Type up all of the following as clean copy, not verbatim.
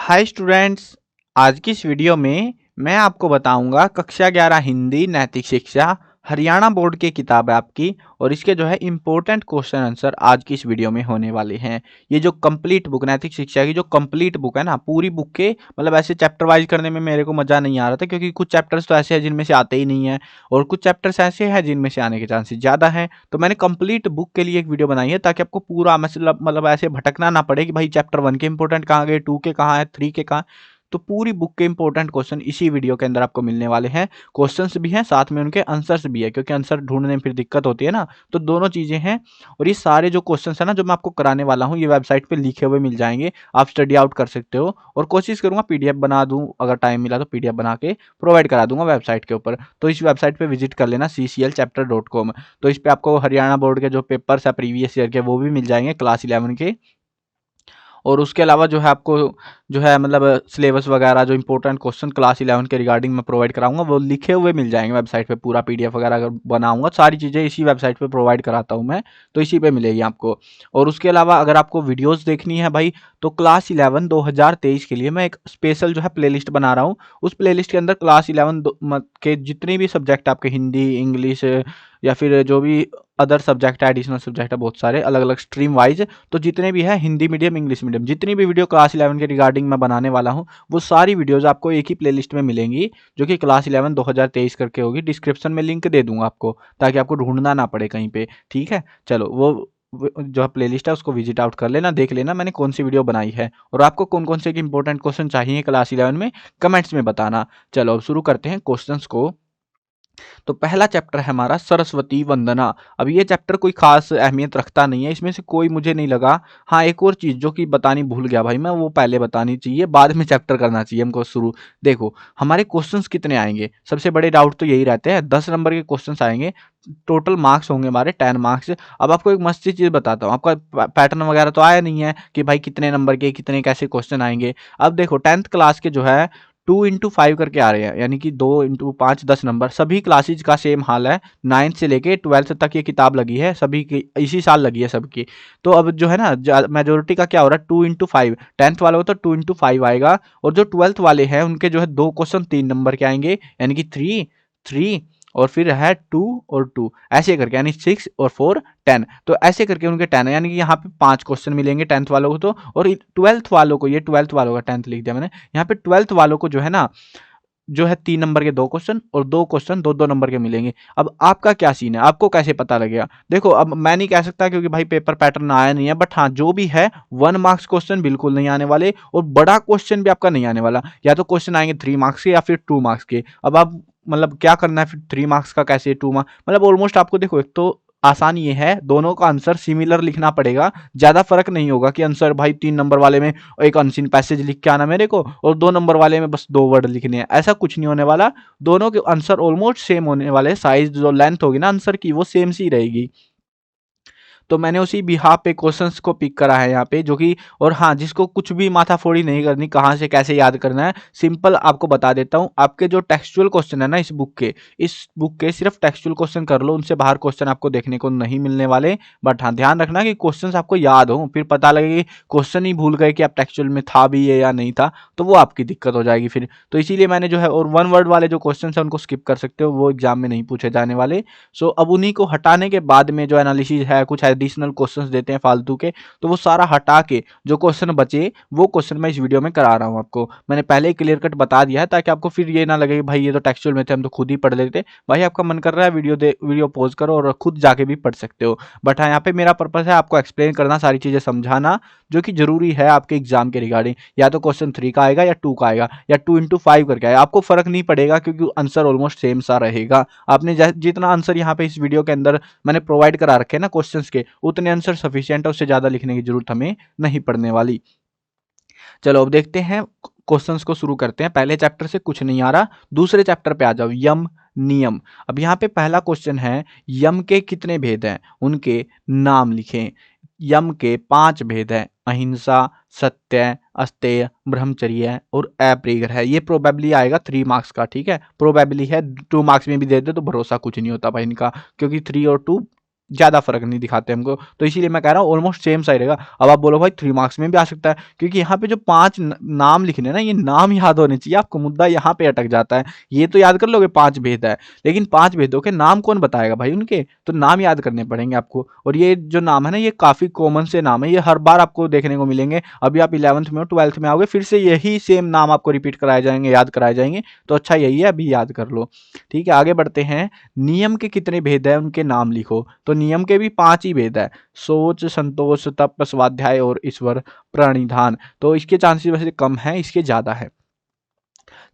Hi students. आज की इस वीडियो में मैं आपको बताऊंगा कक्षा 11 हिंदी नैतिक शिक्षा हरियाणा बोर्ड की किताब है आपकी। और इसके जो है इम्पोर्टेंट क्वेश्चन आंसर आज की इस वीडियो में होने वाले हैं। ये जो कंप्लीट बुक नैतिक शिक्षा की जो कंप्लीट बुक है ना, पूरी बुक के मतलब ऐसे चैप्टर वाइज करने में मेरे को मजा नहीं आ रहा था, क्योंकि कुछ चैप्टर्स तो ऐसे हैं जिनमें से आते ही नहीं है और कुछ चैप्टर्स ऐसे हैं जिनमें से आने के चांसेस ज़्यादा हैं। तो मैंने कंप्लीट बुक के लिए एक वीडियो बनाई है ताकि आपको पूरा मतलब ऐसे भटकना ना पड़े कि भाई चैप्टर 1 के इंपॉर्टेंट कहाँ गए, 2 के कहाँ है, 3 के कहाँ। तो पूरी बुक के इंपॉर्टेंट क्वेश्चन इसी वीडियो के अंदर आपको मिलने वाले हैं। क्वेश्चंस भी हैं, साथ में उनके आंसर्स भी है, क्योंकि आंसर ढूंढने में फिर दिक्कत होती है ना। तो दोनों चीजें हैं। और ये सारे जो क्वेश्चंस है ना जो मैं आपको कराने वाला हूँ, ये वेबसाइट पे लिखे हुए मिल जाएंगे, आप स्टडी आउट कर सकते हो। और कोशिश करूंगा पीडीएफ बना दूं, अगर टाइम मिला तो पीडीएफ बना के प्रोवाइड करा दूंगा वेबसाइट के ऊपर। तो इस वेबसाइट पे विजिट कर लेना cclchapter.com। तो इस पे आपको हरियाणा बोर्ड के जो पेपर्स है प्रीवियस ईयर के वो भी मिल जाएंगे, क्लास 11 के। और उसके अलावा जो है आपको जो है मतलब सिलेबस वगैरह जो इंपॉर्टेंट क्वेश्चन क्लास 11 के रिगार्डिंग मैं प्रोवाइड कराऊंगा, वो लिखे हुए मिल जाएंगे वेबसाइट पे। पूरा पीडीएफ वगैरह अगर बनाऊंगा, सारी चीज़ें इसी वेबसाइट पे प्रोवाइड कराता हूँ मैं, तो इसी पे मिलेगी आपको। और उसके अलावा अगर आपको वीडियोस देखनी है भाई, तो क्लास 11 2023 के लिए मैं एक स्पेशल जो है प्लेलिस्ट बना रहा हूँ। उस प्लेलिस्ट के अंदर क्लास 11 के जितने भी सब्जेक्ट आपके हिंदी, इंग्लिश या फिर जो भी अदर सब्जेक्ट है, एडिशनल सब्जेक्ट है बहुत सारे अलग अलग स्ट्रीम वाइज, तो जितने भी है हिंदी मीडियम, इंग्लिश मीडियम, जितनी भी वीडियो क्लास 11 के रिगार्डिंग मैं बनाने वाला हूँ, वो सारी वीडियोस आपको एक ही प्लेलिस्ट में मिलेंगी, जो कि क्लास 11 2023 करके होगी। डिस्क्रिप्शन में लिंक दे दूंगा आपको, ताकि आपको ढूंढना ना पड़े कहीं पे। ठीक है, चलो वो जो प्लेलिस्ट है उसको विजिट आउट कर लेना, देख लेना मैंने कौन सी वीडियो बनाई है। और आपको कौन कौन से इंपॉर्टेंट क्वेश्चन चाहिए क्लास 11 में, कमेंट्स में बताना। चलो अब शुरू करते हैं क्वेश्चंस को। तो पहला चैप्टर है हमारा सरस्वती वंदना। अब ये चैप्टर कोई खास अहमियत रखता नहीं है, इसमें से कोई मुझे नहीं लगा। हाँ, एक और चीज जो कि बतानी भूल गया भाई मैं, वो पहले बतानी चाहिए, बाद में चैप्टर करना चाहिए हमको शुरू। देखो हमारे क्वेश्चंस कितने आएंगे, सबसे बड़े डाउट तो यही रहते हैं। 10 नंबर के क्वेश्चंस आएंगे, टोटल मार्क्स होंगे हमारे 10 मार्क्स। अब आपको एक मस्ती चीज बताता हूँ, आपका पैटर्न वगैरह तो आया नहीं है कि भाई कितने नंबर के कितने कैसे क्वेश्चन आएंगे। अब देखो 10th क्लास के जो है 2 into 5 करके आ रहे हैं, यानी कि 2 into 5 10 नंबर। सभी क्लासेज का सेम हाल है, 9th से लेके 12th तक ये किताब लगी है, सभी की इसी साल लगी है सबकी। तो अब जो है ना मेजोरिटी का क्या हो रहा है, 2 into 5। 10th वालों को तो 2 into 5 आएगा, और जो 12th वाले हैं उनके जो है 2 क्वेश्चन 3 नंबर के आएंगे, यानी कि 3 3 और फिर है 2 और 2, ऐसे करके, यानी 6 और 4 10। तो ऐसे करके उनके 10 है, यानी कि यहाँ पे 5 क्वेश्चन मिलेंगे 10th वालों को तो। और 12th वालों को, ये 12th वालों का 10th लिख दिया मैंने, यहाँ पे 12th वालों को जो है ना, जो है 3 नंबर के 2 क्वेश्चन और 2 क्वेश्चन 2 2 नंबर के मिलेंगे। अब आपका क्या सीन है, आपको कैसे पता लगेगा? देखो अब मैं नहीं कह सकता क्योंकि भाई पेपर पैटर्न आया नहीं है, बट हाँ जो भी है 1 मार्क्स क्वेश्चन बिल्कुल नहीं आने वाले, और बड़ा क्वेश्चन भी आपका नहीं आने वाला। या तो क्वेश्चन आएंगे 3 मार्क्स के या फिर 2 मार्क्स के। अब आप मतलब क्या करना है फिर, 3 मार्क्स का कैसे 2 मार्क्स, मतलब ऑलमोस्ट आपको देखो, एक तो आसान ये है, दोनों का आंसर सिमिलर लिखना पड़ेगा। ज्यादा फर्क नहीं होगा कि आंसर भाई 3 नंबर वाले में एक अनसीन पैसेज लिख के आना मेरे को, और 2 नंबर वाले में बस 2 वर्ड लिखने हैं, ऐसा कुछ नहीं होने वाला। दोनों के आंसर ऑलमोस्ट सेम होने वाले, साइज जो लेंथ होगी ना आंसर की वो सेम सी रहेगी। तो मैंने उसी बिहाफ पे क्वेश्चंस को पिक करा है यहाँ पे, जो कि, और हाँ जिसको कुछ भी माथाफोड़ी नहीं करनी कहाँ से कैसे याद करना है, सिंपल आपको बता देता हूँ। आपके जो टेक्सचुअल क्वेश्चन है ना इस बुक के सिर्फ टेक्सचुअल क्वेश्चन कर लो, उनसे बाहर क्वेश्चन आपको देखने को नहीं मिलने वाले। बट हाँ ध्यान रखना कि क्वेश्चन आपको याद हो, फिर पता लगे कि क्वेश्चन ही भूल गए कि आप टेक्सचुअल में था भी ये या नहीं था, तो वो आपकी दिक्कत हो जाएगी फिर। तो इसीलिए मैंने जो है, और 1 वर्ड वाले जो क्वेश्चन है उनको स्किप कर सकते हो, वो एग्जाम में नहीं पूछे जाने वाले। सो अब उन्हीं को हटाने के बाद में जो एनालिसिस है, कुछ एडिशनल क्वेश्चंस देते हैं फालतू के, तो वो सारा हटा के जो क्वेश्चन बचे वो क्वेश्चन मैं इस वीडियो में करा रहा हूँ आपको। मैंने पहले ही क्लियर कट बता दिया है, ताकि आपको फिर ये ना लगे कि भाई ये तो टेक्सचुअल में थे, हम तो खुद ही पढ़ लेते। भाई आपका मन कर रहा है वीडियो पॉज करो और खुद जाके भी पढ़ सकते हो। बट हाँ, यहाँ पे मेरा पर्पस है आपको एक्सप्लेन करना, सारी चीजें समझाना, जो कि जरूरी है आपके एग्जाम के रिगार्डिंग। या तो क्वेश्चन 3 का आएगा या 2 का आएगा या 2 into 5 करके आएगा, आपको फर्क नहीं पड़ेगा, क्योंकि आंसर ऑलमोस्ट सेम सा रहेगा। आपने जितना आंसर यहाँ पे इस वीडियो के अंदर मैंने प्रोवाइड करा रखे हैं ना क्वेश्चंस के, उतने आंसर सफिशिएंट है, उससे ज्यादा लिखने की जरूरत हमें नहीं पड़ने वाली। चलो अब देखते हैं, क्वेश्चंस को शुरू करते हैं। पहले चैप्टर से कुछ नहीं आ रहा, दूसरे चैप्टर पे आ जाओ, यम नियम। अब यहाँ पे पहला क्वेश्चन है, यम के कितने भेद हैं, उनके नाम लिखें। यम के 5 भेद हैं, अहिंसा, सत्य, अस्तेय, ब्रह्मचर्य और अप्रिग्रह। ये प्रोबेबली आएगा 3 मार्क्स का, ठीक है, प्रोबेबली है। 2 मार्क्स में भी दे दे तो भरोसा कुछ नहीं होता भाई इनका, क्योंकि 3 और 2 ज़्यादा फर्क नहीं दिखाते हमको, तो इसीलिए मैं कह रहा हूँ ऑलमोस्ट सेम सा ही रहेगा। अब आप बोलो भाई 3 मार्क्स में भी आ सकता है, क्योंकि यहाँ पे जो 5 नाम लिखने ना, ये नाम याद होने चाहिए आपको, मुद्दा यहाँ पे अटक जाता है। ये तो याद कर लोगे 5 भेद है, लेकिन 5 भेदों के नाम कौन बताएगा भाई उनके, तो नाम याद करने पड़ेंगे आपको। और ये जो नाम है ना, ये काफ़ी कॉमन से नाम है, ये हर बार आपको देखने को मिलेंगे। अभी आप 11th में हो, 12th में आओगे, फिर से यही सेम नाम आपको रिपीट कराए जाएंगे, याद कराए जाएंगे। तो अच्छा यही है, अभी याद कर लो। ठीक है, आगे बढ़ते हैं। नियम के कितने भेद है, उनके नाम लिखो। तो नियम के भी 5 ही भेद है, सोच, संतोष, तप, स्वाध्याय और ईश्वर प्रणिधान। तो इसके चांसेस वैसे कम है, इसके ज्यादा है।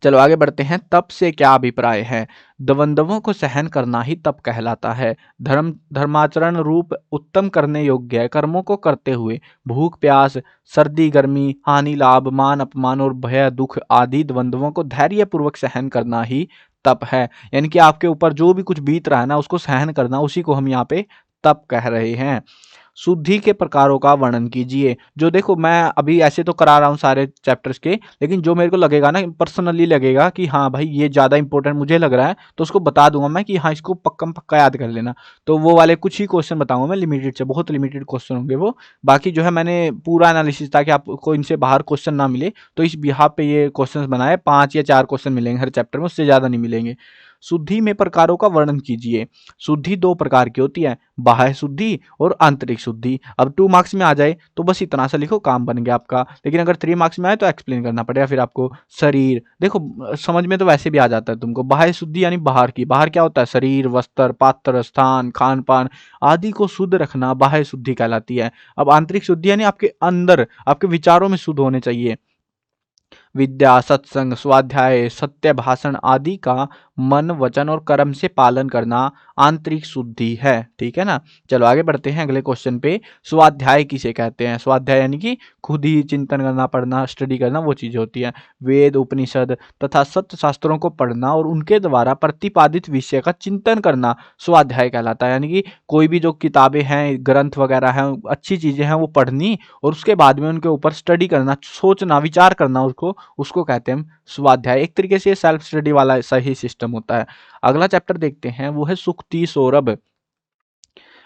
चलो आगे बढ़ते हैं। तप से क्या अभिप्राय है? द्वंद्वों को सहन करना ही तप कहलाता है। धर्माचरण रूप उत्तम करने योग्य कर्मों को करते हुए भूख प्यास, सर्दी गर्मी, हानि लाभ, मान अपमान और भय दुख आदि द्वंद्वों को धैर्य पूर्वक सहन करना ही तप है। यानी कि आपके ऊपर जो भी कुछ बीत रहा है ना, उसको सहन करना, उसी को हम यहाँ पे तप कह रहे हैं। शुद्धि के प्रकारों का वर्णन कीजिए। जो देखो, मैं अभी ऐसे तो करा रहा हूँ सारे चैप्टर्स के, लेकिन जो मेरे को लगेगा ना, पर्सनली लगेगा कि हाँ भाई ये ज़्यादा इंपॉर्टेंट मुझे लग रहा है, तो उसको बता दूंगा मैं कि हाँ इसको पक्का पक्का याद कर लेना। तो वो वाले कुछ ही क्वेश्चन बताऊंगा मैं, लिमिटेड से, बहुत लिमिटेड क्वेश्चन होंगे वो। बाकी जो है मैंने पूरा एनालिसिस, ताकि आपको इनसे बाहर क्वेश्चन ना मिले, तो इस बिहाफ पे ये क्वेश्चन बनाए। 5 या 4 क्वेश्चन मिलेंगे हर चैप्टर में, उससे ज़्यादा नहीं मिलेंगे। शुद्धि में प्रकारों का वर्णन कीजिए। शुद्धि 2 प्रकार की होती है, बाह्य शुद्धि और आंतरिक शुद्धि। अब 2 मार्क्स में आ जाए तो बस इतना सा लिखो, काम बन गया आपका। लेकिन अगर 3 मार्क्स में आए तो एक्सप्लेन करना पड़ेगा फिर आपको। शरीर देखो, समझ में तो वैसे भी आ जाता है तुमको। बाह्य शुद्धि यानी बाहर की, बाहर क्या होता है? शरीर, वस्त्र, पात्र, स्थान, खान पान आदि को शुद्ध रखना बाह्य शुद्धि कहलाती है। अब आंतरिक शुद्धि यानी आपके अंदर, आपके विचारों में शुद्ध होने चाहिए। विद्या, सत्संग, स्वाध्याय, सत्य भाषण आदि का मन, वचन और कर्म से पालन करना आंतरिक शुद्धि है। ठीक है ना। चलो आगे बढ़ते हैं अगले क्वेश्चन पे। स्वाध्याय किसे कहते हैं? स्वाध्याय यानी कि खुद ही चिंतन करना, पढ़ना, स्टडी करना, वो चीजें होती हैं। वेद, उपनिषद तथा सत्य शास्त्रों को पढ़ना और उनके द्वारा प्रतिपादित विषय का चिंतन करना स्वाध्याय कहलाता है। यानी कि कोई भी जो किताबें हैं, ग्रंथ वगैरह हैं, अच्छी चीजें हैं, वो पढ़नी और उसके बाद में उनके ऊपर स्टडी करना, सोचना, विचार करना, उसको कहते हैं हम स्वाध्याय। एक तरीके से सेल्फ स्टडी वाला सही सिस्टम होता है। अगला चैप्टर देखते हैं, वो है सुक्ति सौरभ।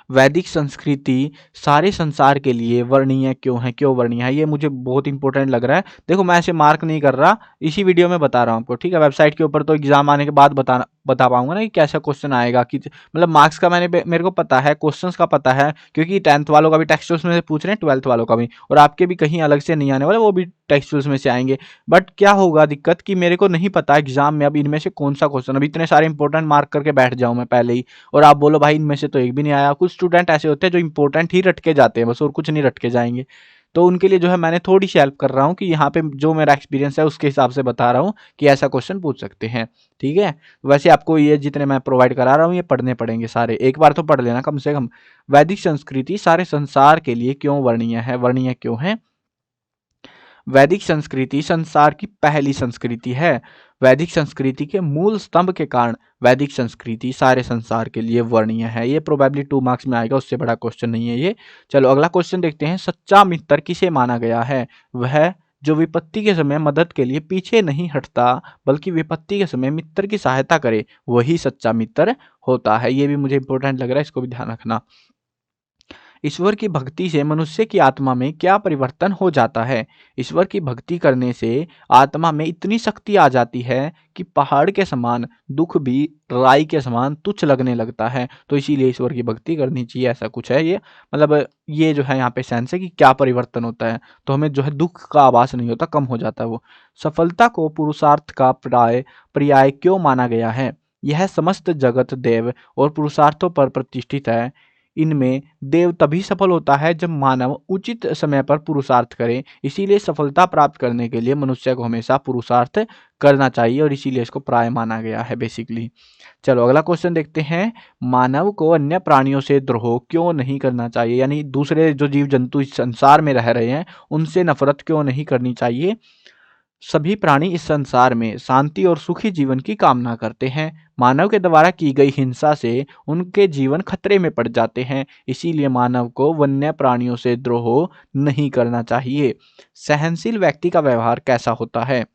वैदिक संस्कृति सारे संसार के लिए वर्णीय क्यों है? क्यों वर्णीय है? ये मुझे बहुत इंपॉर्टेंट लग रहा है। देखो, मैं ऐसे मार्क नहीं कर रहा, इसी वीडियो में बता रहा हूँ आपको। ठीक है, वेबसाइट के ऊपर तो एग्जाम आने के बाद बता पाऊंगा ना कि कैसा क्वेश्चन आएगा, कि मतलब मार्क्स का मेरे को पता है, क्वेश्चंस का पता है, क्योंकि 10th वालों का भी टेक्सचुअल्स में से पूछ रहे हैं, 12th वालों का भी, और आपके भी कहीं अलग से नहीं आने वाले, वो भी टेक्सचुअल्स में से आएंगे। बट क्या होगा दिक्कत, कि मेरे को नहीं पता एग्जाम में अब इनमें से कौन सा क्वेश्चन, अब इतने सारे इंपॉर्टेंट मार्क करके बैठ जाऊं मैं पहले ही, और आप बोलो भाई इनमें से तो एक भी नहीं आया। कुछ स्टूडेंट ऐसे होते हैं जो इंपॉर्टेंट ही रट के जाते हैं बस, और कुछ नहीं रट के जाएंगे। तो उनके लिए जो है मैंने थोड़ी सी हेल्प कर रहा हूँ, कि यहाँ पे जो मेरा एक्सपीरियंस है उसके हिसाब से बता रहा हूँ कि ऐसा क्वेश्चन पूछ सकते हैं। ठीक है, वैसे आपको ये जितने मैं प्रोवाइड करा रहा हूँ ये पढ़ने पड़ेंगे सारे, एक बार तो पढ़ लेना कम से कम। वैदिक संस्कृति सारे संसार के लिए क्यों वर्णीय है? वर्णीय क्यों है? वैदिक संस्कृति संसार की पहली संस्कृति है। वैदिक संस्कृति के मूल स्तंभ के कारण वैदिक संस्कृति सारे संसार के लिए वर्णीय है। ये प्रोबेबली 2 मार्क्स में आएगा, उससे बड़ा क्वेश्चन नहीं है ये। चलो अगला क्वेश्चन देखते हैं। सच्चा मित्र किसे माना गया है? वह जो विपत्ति के समय मदद के लिए पीछे नहीं हटता, बल्कि विपत्ति के समय मित्र की सहायता करे, वही सच्चा मित्र होता है। ये भी मुझे इंपॉर्टेंट लग रहा है, इसको भी ध्यान रखना। ईश्वर की भक्ति से मनुष्य की आत्मा में क्या परिवर्तन हो जाता है? ईश्वर की भक्ति करने से आत्मा में इतनी शक्ति आ जाती है कि पहाड़ के समान दुख भी राई के समान तुच्छ लगने लगता है। तो इसीलिए ईश्वर की भक्ति करनी चाहिए, ऐसा कुछ है ये। मतलब ये जो है यहाँ पे सेंस है कि क्या परिवर्तन होता है, तो हमें जो है दुख का आभास नहीं होता, कम हो जाता है वो। सफलता को पुरुषार्थ का पर्याय क्यों माना गया है? यह समस्त जगत देव और पुरुषार्थों पर प्रतिष्ठित है। इनमें देव तभी सफल होता है जब मानव उचित समय पर पुरुषार्थ करे। इसीलिए सफलता प्राप्त करने के लिए मनुष्य को हमेशा पुरुषार्थ करना चाहिए, और इसीलिए इसको प्राय माना गया है बेसिकली। चलो अगला क्वेश्चन देखते हैं। मानव को अन्य प्राणियों से द्रोह क्यों नहीं करना चाहिए? यानी दूसरे जो जीव जंतु इस संसार में रह रहे हैं, उनसे नफरत क्यों नहीं करनी चाहिए? सभी प्राणी इस संसार में शांति और सुखी जीवन की कामना करते हैं। मानव के द्वारा की गई हिंसा से उनके जीवन खतरे में पड़ जाते हैं। इसीलिए मानव को वन्य प्राणियों से द्रोह नहीं करना चाहिए। सहनशील व्यक्ति का व्यवहार कैसा होता है?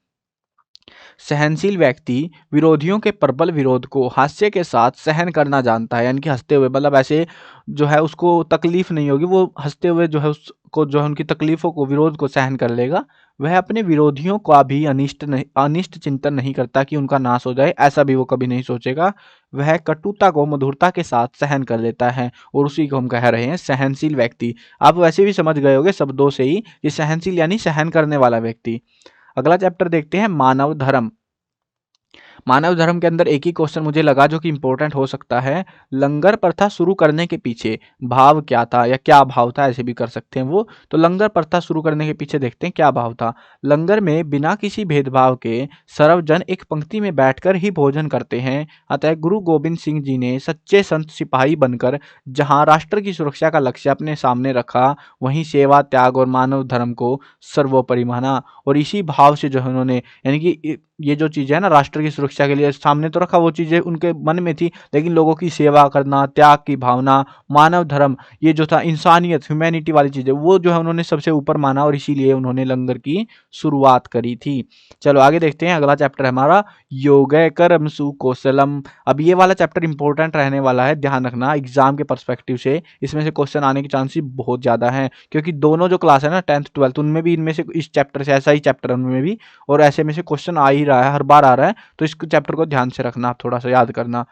सहनशील व्यक्ति विरोधियों के प्रबल विरोध को हास्य के साथ सहन करना जानता है, यानी कि हंसते हुए, मतलब ऐसे जो है उसको तकलीफ नहीं होगी, वो हंसते हुए जो है उसको जो है उनकी तकलीफों को, विरोध को सहन कर लेगा। वह अपने विरोधियों का भी अनिष्ट चिंतन नहीं करता कि उनका नाश हो जाए, ऐसा भी वो कभी नहीं सोचेगा। वह कटुता को मधुरता के साथ सहन कर लेता है, और उसी को हम कह रहे हैं सहनशील व्यक्ति। आप वैसे भी समझ गए होंगे शब्दों से ही कि सहनशील यानी सहन करने वाला व्यक्ति। अगला चैप्टर देखते हैं मानव धर्म। मानव धर्म के अंदर एक ही क्वेश्चन मुझे लगा जो कि इंपॉर्टेंट हो सकता है। लंगर प्रथा शुरू करने के पीछे भाव क्या था, या क्या भाव था, ऐसे भी कर सकते हैं वो। तो लंगर प्रथा शुरू करने के पीछे देखते हैं क्या भाव था। लंगर में बिना किसी भेदभाव के सर्वजन एक पंक्ति में बैठकर ही भोजन करते हैं। अतः गुरु गोविंद सिंह जी ने सच्चे संत सिपाही बनकर जहां राष्ट्र की सुरक्षा का लक्ष्य अपने सामने रखा, वहीं सेवा, त्याग और मानव धर्म को सर्वोपरि माना। और इसी भाव से जो है उन्होंने, यानी कि ये जो चीज़ है ना, राष्ट्र की सुरक्षा के लिए सामने तो रखा, वो चीज़ें उनके मन में थी, लेकिन लोगों की सेवा करना, त्याग की भावना, मानव धर्म, ये जो था इंसानियत, ह्यूमैनिटी वाली चीज़ें, वो जो है उन्होंने सबसे ऊपर माना, और इसीलिए उन्होंने लंगर की शुरुआत करी थी। चलो आगे देखते हैं। अगला चैप्टर है हमारा योगय कर्म सुकौशलम। अब ये वाला चैप्टर इंपॉर्टेंट रहने वाला है, ध्यान रखना एग्जाम के पर्सपेक्टिव से इसमें से क्वेश्चन आने के चांसेस बहुत ज़्यादा हैं, क्योंकि दोनों जो क्लास है ना, 10th 12th, उनमें भी इनमें से इस चैप्टर से, ऐसा ही चैप्टर उनमें भी, और ऐसे में से क्वेश्चन आ ही रहा है, हर बार आ रहा है। तो इस चैप्टर को ध्यान से रखना, आप थोड़ा सा याद करना।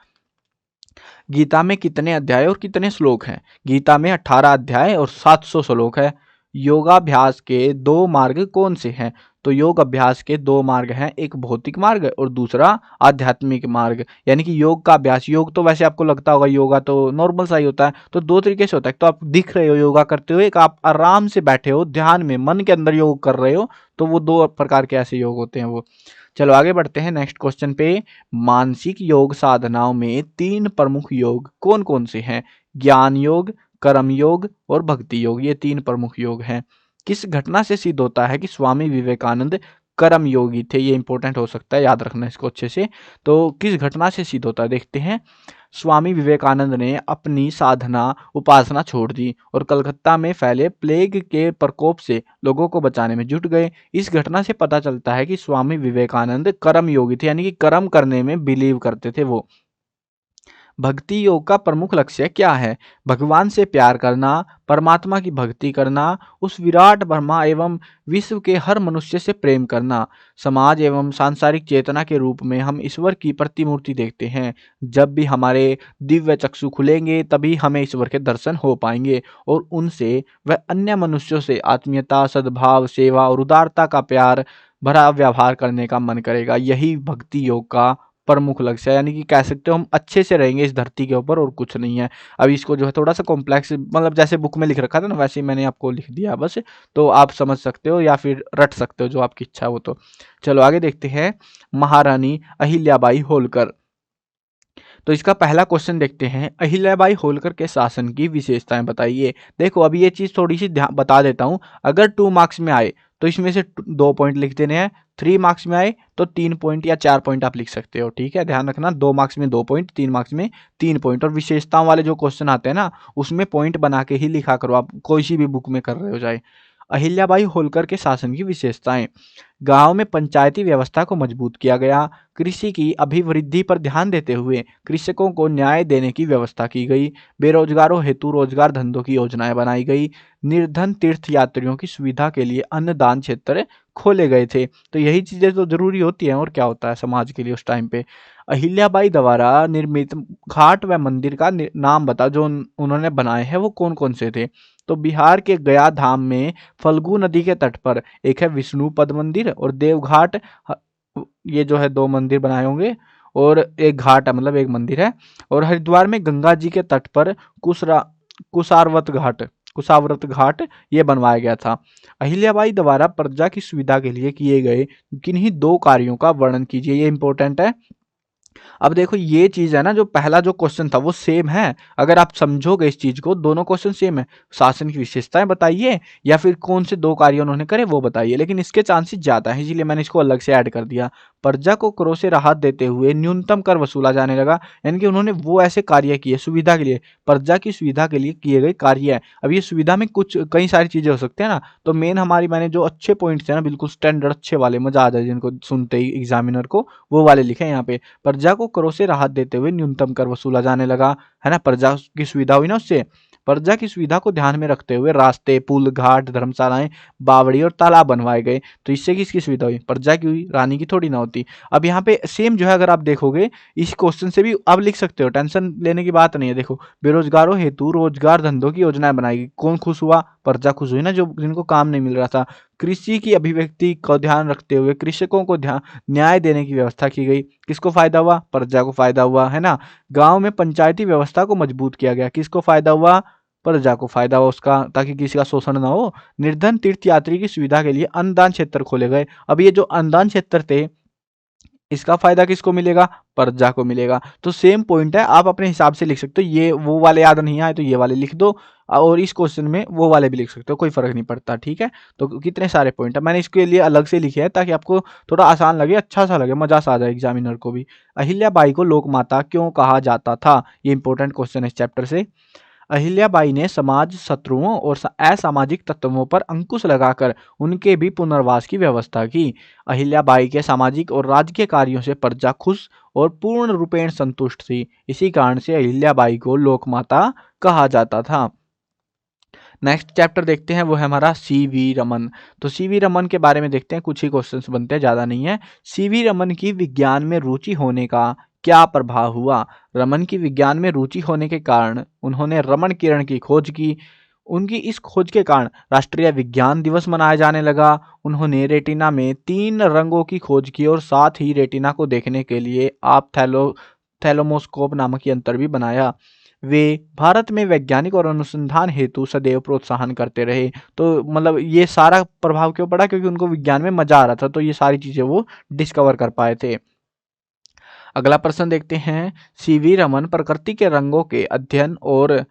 गीता में कितने अध्याय और कितने श्लोक हैं? गीता में 18 अध्याय और 700 श्लोक है। योगाभ्यास के दो मार्ग कौन से हैं? तो योग अभ्यास के दो मार्ग हैं, एक भौतिक मार्ग और दूसरा आध्यात्मिक मार्ग। यानी कि योग का अभ्यास, योग तो वैसे आपको लगता होगा योगा तो नॉर्मल सा ही होता है, तो दो तरीके से होता है। तो आप दिख रहे हो योगा करते हुए, एक आप आराम से बैठे हो ध्यान में, मन के अंदर योग कर रहे हो, तो वो दो प्रकार के ऐसे योग होते हैं वो। चलो आगे बढ़ते हैं नेक्स्ट क्वेश्चन पे। मानसिक योग साधनाओं में तीन प्रमुख योग कौन कौन से हैं? ज्ञान योग, कर्म योग और भक्ति योग, ये तीन प्रमुख योग हैं। किस घटना से सिद्ध होता है कि स्वामी विवेकानंद कर्म योगी थे? ये इंपॉर्टेंट हो सकता है, याद रखना इसको अच्छे से। तो किस घटना से सिद्ध होता है देखते हैं। स्वामी विवेकानंद ने अपनी साधना उपासना छोड़ दी और कलकत्ता में फैले प्लेग के प्रकोप से लोगों को बचाने में जुट गए। इस घटना से पता चलता है कि स्वामी विवेकानंद कर्म योगी थे, यानी कि कर्म करने में बिलीव करते थे वो। भक्ति योग का प्रमुख लक्ष्य क्या है? भगवान से प्यार करना, परमात्मा की भक्ति करना, उस विराट ब्रह्मा एवं विश्व के हर मनुष्य से प्रेम करना। समाज एवं सांसारिक चेतना के रूप में हम ईश्वर की प्रतिमूर्ति देखते हैं। जब भी हमारे दिव्य चक्षु खुलेंगे तभी हमें ईश्वर के दर्शन हो पाएंगे, और उनसे वह अन्य मनुष्यों से आत्मीयता, सद्भाव, सेवा और उदारता का प्यार भरा व्यवहार करने का मन करेगा। यही भक्ति योग का प्रमुख लक्ष्य है, यानी कि कह सकते हो हम अच्छे से रहेंगे इस धरती के ऊपर, और कुछ नहीं है। अब इसको जो है थोड़ा सा कॉम्प्लेक्स, मतलब जैसे बुक में लिख रखा था ना, वैसे ही मैंने आपको लिख दिया बस, तो आप समझ सकते हो या फिर रट सकते हो, जो आपकी इच्छा हो। तो चलो आगे देखते हैं। महारानी अहिल्याबाई होलकर। तो इसका पहला क्वेश्चन देखते हैं, अहिल्याबाई होलकर के शासन की विशेषताएं बताइए। देखो अभी ये चीज थोड़ी सी बता देता हूं। अगर 2 मार्क्स में आए तो इसमें से 2 पॉइंट लिख देने हैं, 3 मार्क्स में आए तो 3 पॉइंट या 4 पॉइंट आप लिख सकते हो, ठीक है, ध्यान रखना। 2 मार्क्स में 2 पॉइंट, 3 मार्क्स में 3 पॉइंट। और विशेषताओं वाले जो क्वेश्चन आते हैं ना, उसमें पॉइंट बना के ही लिखा करो, आप कोई सी भी बुक में कर रहे हो चाहे। अहिल्याबाई होलकर के शासन की विशेषताएं। गांव में पंचायती व्यवस्था को मजबूत किया गया। कृषि की अभिवृद्धि पर ध्यान देते हुए कृषकों को न्याय देने की व्यवस्था की गई। बेरोजगारों हेतु रोजगार धंधों की योजनाएं बनाई गई। निर्धन तीर्थ यात्रियों की सुविधा के लिए अन्नदान क्षेत्र खोले गए थे। तो यही चीजें तो जरूरी होती हैं, और क्या होता है समाज के लिए उस टाइम पे। अहिल्याबाई द्वारा निर्मित घाट व मंदिर का नाम बता, जो उन्होंने बनाए हैं वो कौन कौन से थे? तो बिहार के गया धाम में फल्गु नदी के तट पर एक है विष्णु पद मंदिर, और देवघाट, ये जो है 2 मंदिर बनाए होंगे, और एक घाट है, मतलब एक मंदिर है। और हरिद्वार में गंगा जी के तट पर कुशारवत घाट, कुशावर्त घाट ये बनवाया गया था। अहिल्याबाई द्वारा प्रजा की सुविधा के लिए किए गए किन्हीं 2 कार्यों का वर्णन कीजिए, ये इंपॉर्टेंट है। अब देखो ये चीज है ना, जो पहला जो क्वेश्चन था वो सेम है, अगर आप समझोगे इस चीज को, दोनों क्वेश्चन सेम है। शासन की विशेषताएं बताइए, या फिर कौन से 2 कार्य उन्होंने करे वो बताइए, लेकिन इसके चांसेस ज्यादा है, इसीलिए मैंने इसको अलग से ऐड कर दिया। प्रजा को करों से राहत देते हुए न्यूनतम कर वसूला जाने लगा। यानी कि उन्होंने वो ऐसे कार्य किए सुविधा के लिए, प्रजा की सुविधा के लिए किए गए कार्य है। अब ये सुविधा में कुछ कई सारी चीजें हो सकते हैं ना, तो मेन हमारी मैंने जो अच्छे पॉइंट्स है ना, बिल्कुल स्टैंडर्ड अच्छे वाले, मजा आ जाए जिनको सुनते ही एग्जामिनर को, वो वाले लिखे हैं यहाँ पे। प्रजा को करों से राहत देते हुए न्यूनतम कर वसूला जाने लगा, है ना, प्रजा की सुविधा हुई ना उससे। प्रजा की सुविधा को ध्यान में रखते हुए रास्ते, पुल, घाट, धर्मशालाएं, बावड़ी और तालाब बनवाए गए। तो इससे किसकी सुविधा हुई? प्रजा की हुई, रानी की थोड़ी ना होती। अब यहाँ पे सेम जो है अगर आप देखोगे इस क्वेश्चन से भी आप लिख सकते हो, टेंशन लेने की बात नहीं है। देखो, बेरोजगारों हेतु रोजगार धंधों की योजनाएं बनाई गई। कौन खुश हुआ? प्रजा खुश हुई ना, जो जिनको काम नहीं मिल रहा था। कृषि की अभिव्यक्ति को ध्यान रखते हुए कृषकों को ध्यान न्याय देने की व्यवस्था की गई। किसको फायदा हुआ? प्रजा को फायदा हुआ, है ना। गांव में पंचायती व्यवस्था को मजबूत किया गया। किसको फायदा हुआ? प्रजा को फायदा हुआ उसका, ताकि किसी का शोषण ना हो। निर्धन तीर्थयात्री की सुविधा के लिए अन्नदान क्षेत्र खोले गए। अब ये जो अन्नदान क्षेत्र थे, इसका फायदा किसको मिलेगा? प्रजा को मिलेगा। तो सेम पॉइंट है, आप अपने हिसाब से लिख सकते हो। ये वो वाले याद नहीं आए तो ये वाले लिख दो, और इस क्वेश्चन में वो वाले भी लिख सकते हो, कोई फर्क नहीं पड़ता, ठीक है। तो कितने सारे पॉइंट है, मैंने इसके लिए अलग से लिखे हैं ताकि आपको थोड़ा आसान लगे, अच्छा सा लगे, मजा सा आ जाए एग्जामिनर को भी। अहिल्याबाई को लोक माता क्यों कहा जाता था? ये इंपॉर्टेंट क्वेश्चन है इस चैप्टर से। अहिल्याबाई ने समाज शत्रुओं और असामाजिक तत्वों पर अंकुश लगाकर उनके भी पुनर्वास की व्यवस्था की। अहिल्याबाई के सामाजिक और राजकीय कार्यों से प्रजा खुश और पूर्ण रूपेण संतुष्ट थी। इसी कारण से अहिल्याबाई को लोकमाता कहा जाता था। नेक्स्ट चैप्टर देखते हैं, वो है हमारा सीवी रमन। तो सीवी रमन के बारे में देखते हैं, कुछ ही क्वेश्चंस बनते हैं, ज़्यादा नहीं है। सीवी रमन की विज्ञान में रुचि होने का क्या प्रभाव हुआ? रमन की विज्ञान में रुचि होने के कारण उन्होंने रमन किरण की खोज की। उनकी इस खोज के कारण राष्ट्रीय विज्ञान दिवस मनाया जाने लगा। उन्होंने रेटिना में 3 रंगों की खोज की और साथ ही रेटिना को देखने के लिए आप थैलोमोस्कोप नामक यंत्र भी बनाया। वे भारत में वैज्ञानिक और अनुसंधान हेतु सदैव प्रोत्साहन करते रहे। तो मतलब ये सारा प्रभाव क्यों पड़ा? क्योंकि उनको विज्ञान में मजा आ रहा था, तो ये सारी चीजें वो डिस्कवर कर पाए थे। अगला प्रश्न देखते हैं, सीवी रमन प्रकृति के रंगों के अध्ययन और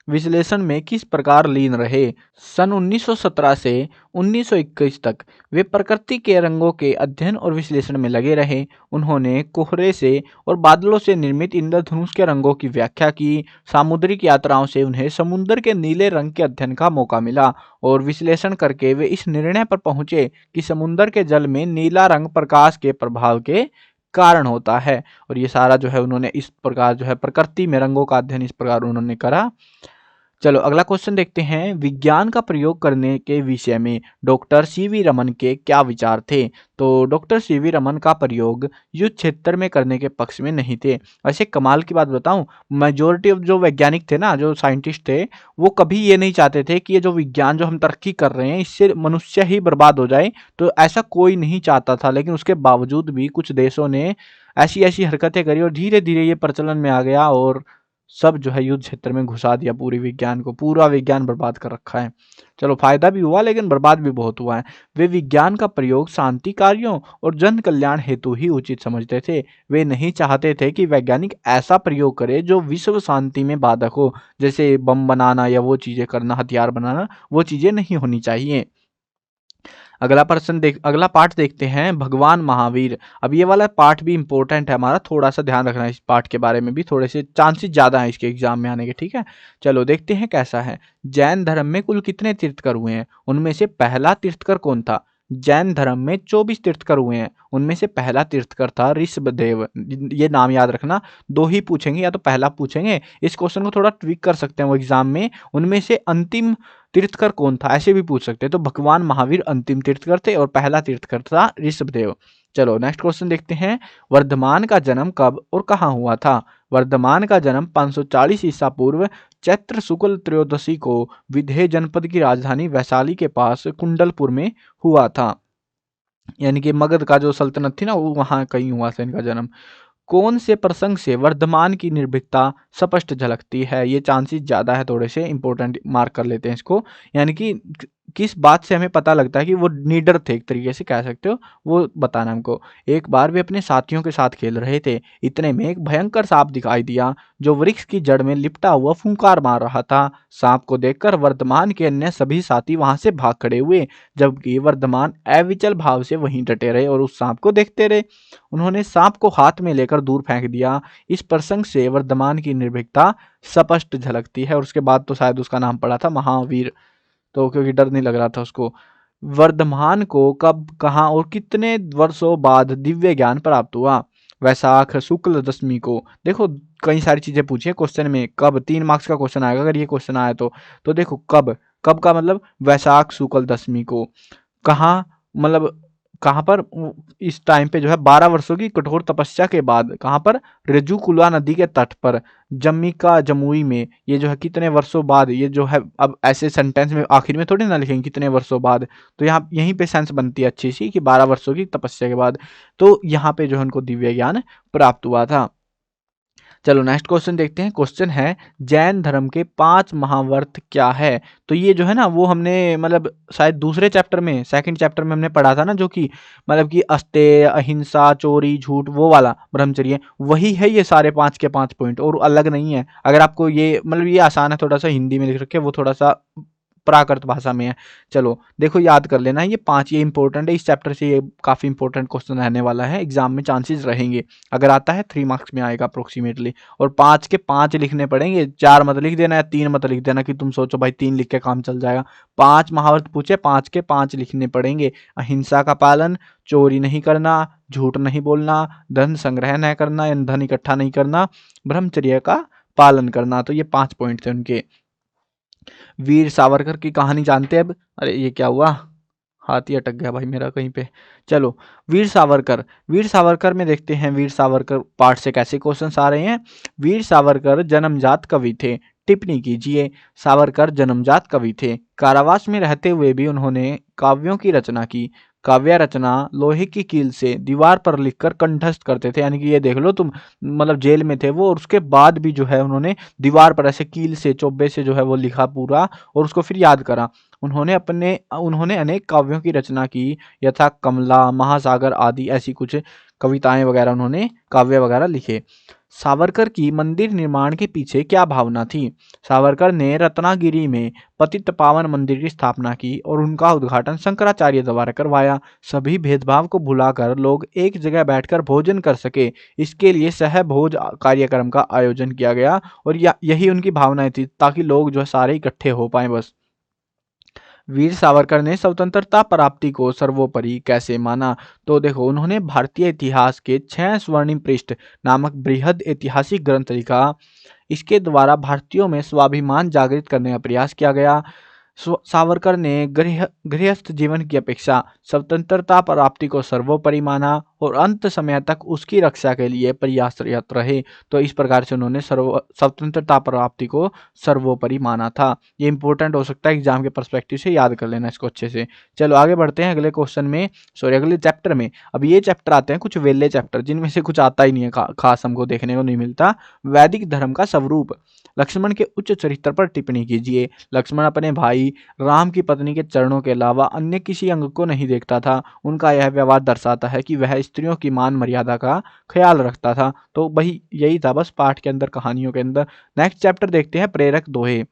विश्लेषण में किस प्रकार लीन रहे? सन 1917 से 1921 तक वे प्रकृति के रंगों के अध्ययन और विश्लेषण में लगे रहे। उन्होंने कोहरे से और बादलों से निर्मित इंद्रधनुष के रंगों की व्याख्या की। सामुद्रिक यात्राओं से उन्हें समुद्र के नीले रंग के अध्ययन का मौका मिला और विश्लेषण करके वे इस निर्णय पर पहुंचे कि समुद्र के जल में नीला रंग प्रकाश के प्रभाव के कारण होता है। और ये सारा जो है उन्होंने इस प्रकार जो है प्रकृति में रंगों का अध्ययन इस प्रकार उन्होंने करा। चलो अगला क्वेश्चन देखते हैं, विज्ञान का प्रयोग करने के विषय में डॉक्टर सीवी रमन के क्या विचार थे? तो डॉक्टर सीवी रमन का प्रयोग युद्ध क्षेत्र में करने के पक्ष में नहीं थे। वैसे कमाल की बात बताऊं, मेजोरिटी ऑफ जो वैज्ञानिक थे ना, जो साइंटिस्ट थे, वो कभी ये नहीं चाहते थे कि ये जो विज्ञान जो हम तरक्की कर रहे हैं इससे मनुष्य ही बर्बाद हो जाए। तो ऐसा कोई नहीं चाहता था, लेकिन उसके बावजूद भी कुछ देशों ने ऐसी ऐसी हरकतें करी और धीरे धीरे ये प्रचलन में आ गया और सब जो है युद्ध क्षेत्र में घुसा दिया पूरी विज्ञान को, पूरा विज्ञान बर्बाद कर रखा है। चलो फायदा भी हुआ लेकिन बर्बाद भी बहुत हुआ है। वे विज्ञान का प्रयोग शांति कार्यों और जन कल्याण हेतु ही उचित समझते थे। वे नहीं चाहते थे कि वैज्ञानिक ऐसा प्रयोग करे जो विश्व शांति में बाधक हो, जैसे बम बनाना या वो चीजें करना, हथियार बनाना, वो चीजें नहीं होनी चाहिए। अगला पार्ट देखते हैं, भगवान महावीर। अब ये वाला पार्ट भी इंपॉर्टेंट है हमारा, थोड़ा सा ध्यान रखना है इस पार्ट के बारे में भी, थोड़े से चांसेस ज्यादा हैं इसके एग्जाम में आने के, ठीक है। चलो देखते हैं कैसा है। जैन धर्म में कुल कितने तीर्थकर हुए हैं? उनमें से पहला तीर्थकर कौन था? जैन धर्म में 24 तीर्थकर हुए हैं, उनमें से पहला तीर्थकर था ऋषभदेव। ये नाम याद रखना, दो ही पूछेंगे, या तो पहला पूछेंगे, इस क्वेश्चन को थोड़ा ट्विक कर सकते हैं वो एग्जाम में, उनमें से अंतिम तीर्थकर कौन था ऐसे भी पूछ सकते हैं। तो भगवान महावीर अंतिम तीर्थकर थे और पहला तीर्थकर था ऋषभदेव। चलो नेक्स्ट क्वेश्चन देखते हैं, वर्धमान का जन्म कब और कहाँ हुआ था? वर्धमान का जन्म 540 ईसा पूर्व चैत्र शुक्ल त्रयोदशी को विदेह जनपद की राजधानी वैशाली के पास कुंडलपुर में हुआ था। यानी कि मगध का जो सल्तनत थी ना, वो वहां कहीं हुआ था इनका जन्म। कौन से प्रसंग से वर्धमान की निर्भीकता स्पष्ट झलकती है? ये चांसेस ज्यादा है थोड़े से, इंपॉर्टेंट मार्क कर लेते हैं इसको। यानी कि किस बात से हमें पता लगता है कि वो नीडर थे, एक तरीके से कह सकते हो, वो बताना हमको। एक बार वे अपने साथियों के साथ खेल रहे थे, इतने में एक भयंकर सांप दिखाई दिया जो वृक्ष की जड़ में लिपटा हुआ फूंकार मार रहा था। सांप को देखकर वर्धमान के अन्य सभी साथी वहां से भाग खड़े हुए, जबकि वर्धमान अविचल भाव से वहीं डटे रहे और उस सांप को देखते रहे। उन्होंने सांप को हाथ में लेकर दूर फेंक दिया। इस प्रसंग से वर्धमान की निर्भीकता स्पष्ट झलकती है, और उसके बाद तो शायद उसका नाम पड़ा था महावीर, तो क्योंकि डर नहीं लग रहा था उसको। वर्धमान को कब, कहाँ और कितने वर्षों बाद दिव्य ज्ञान प्राप्त हुआ? वैशाख शुक्ल दशमी को। देखो कई सारी चीजें पूछी है क्वेश्चन में, कब 3 मार्क्स का क्वेश्चन आएगा अगर ये क्वेश्चन आया तो देखो कब, कब का मतलब वैशाख शुक्ल दशमी को। कहाँ, मतलब कहाँ पर? इस टाइम पे जो है 12 वर्षों की कठोर तपस्या के बाद, कहाँ पर? रज्जुकुला नदी के तट पर, जम्मिका जमुई में। ये जो है कितने वर्षों बाद, ये जो है अब ऐसे सेंटेंस में आखिर में थोड़ी ना लिखेंगे कितने वर्षों बाद, तो यहाँ यहीं पे सेंस बनती है अच्छी सी कि 12 वर्षों की तपस्या के बाद। तो यहाँ पे जो है उनको दिव्य ज्ञान प्राप्त हुआ था। चलो नेक्स्ट क्वेश्चन देखते हैं। क्वेश्चन है जैन धर्म के 5 महाव्रत क्या है? तो ये जो है ना वो हमने मतलब शायद दूसरे चैप्टर में, सेकंड चैप्टर में हमने पढ़ा था ना, जो कि मतलब कि अस्तेय, अहिंसा, चोरी, झूठ, वो वाला ब्रह्मचर्य, वही है ये सारे 5 के 5 पॉइंट, और अलग नहीं है। अगर आपको ये मतलब ये आसान है, थोड़ा सा हिंदी में लिख रखे, वो थोड़ा सा प्राकृत भाषा में है। चलो देखो याद कर लेना, ये 5 ये इंपॉर्टेंट है, इस चैप्टर से ये काफी इंपॉर्टेंट क्वेश्चन रहने वाला है, एग्जाम में चांसेस रहेंगे। अगर आता है 3 मार्क्स में आएगा अप्रोक्सीमेटली, और 5 के 5 लिखने पड़ेंगे, 4 मत लिख देना या 3 मत लिख देना कि तुम सोचो भाई 3 लिख के काम चल जाएगा। 5 महावर्त पूछे, 5 के 5 लिखने पड़ेंगे। अहिंसा का पालन, चोरी नहीं करना, झूठ नहीं बोलना, धन संग्रह नहीं करना या धन इकट्ठा नहीं करना, ब्रह्मचर्य का पालन करना। तो ये 5 पॉइंट थे उनके। वीर सावरकर की कहानी जानते हैं अब? अरे ये क्या हुआ, हाथ ही अटक गया भाई मेरा कहीं पे। चलो वीर सावरकर, वीर सावरकर में देखते हैं वीर सावरकर पार्ट से कैसे क्वेश्चंस आ रहे हैं। वीर सावरकर जन्मजात कवि थे। टिप्पणी कीजिए। सावरकर जन्मजात कवि थे, कारावास में रहते हुए भी उन्होंने काव्यों की रचना की। काव्य रचना लोहे की कील से दीवार पर लिखकर कंठस्थ करते थे, यानी कि ये देख लो तुम, मतलब जेल में थे वो और उसके बाद भी जो है उन्होंने दीवार पर ऐसे कील से, चोब्बे से जो है वो लिखा पूरा, और उसको फिर याद करा। उन्होंने अनेक काव्यों की रचना की, यथा कमला, महासागर आदि ऐसी कुछ कविताएं वगैरह, उन्होंने काव्य वगैरह लिखे। सावरकर की मंदिर निर्माण के पीछे क्या भावना थी? सावरकर ने रत्नागिरी में पतित पावन मंदिर की स्थापना की और उनका उद्घाटन शंकराचार्य द्वारा करवाया। सभी भेदभाव को भुलाकर लोग एक जगह बैठकर भोजन कर सके, इसके लिए सहभोज कार्यक्रम का आयोजन किया गया, और यही उनकी भावनाएं थी, ताकि लोग जो है सारे इकट्ठे हो पाए बस। वीर सावरकर ने स्वतंत्रता प्राप्ति को सर्वोपरि कैसे माना? तो देखो उन्होंने भारतीय इतिहास के 6 स्वर्णिम पृष्ठ नामक बृहद ऐतिहासिक ग्रंथ लिखा। इसके द्वारा भारतीयों में स्वाभिमान जागृत करने का प्रयास किया गया। सावरकर ने गृहस्थ जीवन की अपेक्षा स्वतंत्रता प्राप्ति को सर्वोपरि माना और अंत समय तक उसकी रक्षा के लिए प्रयासरत रहे। तो इस प्रकार से उन्होंने स्वतंत्रता प्राप्ति को सर्वोपरि माना था। ये इंपॉर्टेंट हो सकता है एग्जाम के पर्सपेक्टिव से, याद कर लेना इसको अच्छे से। चलो आगे बढ़ते हैं अगले क्वेश्चन में, सॉरी अगले चैप्टर में। अब ये चैप्टर आते हैं कुछ वेले चैप्टर, जिनमें से कुछ आता ही नहीं है, खास हमको देखने को नहीं मिलता। वैदिक धर्म का स्वरूप। लक्ष्मण के उच्च चरित्र पर टिप्पणी कीजिए। लक्ष्मण अपने भाई राम की पत्नी के चरणों के अलावा अन्य किसी अंग को नहीं देखता था। उनका यह व्यवहार दर्शाता है कि वह स्त्रियों की मान मर्यादा का ख्याल रखता था। तो वही यही था बस पाठ के अंदर, कहानियों के अंदर। नेक्स्ट चैप्टर देखते हैं, प्रेरक दोहे।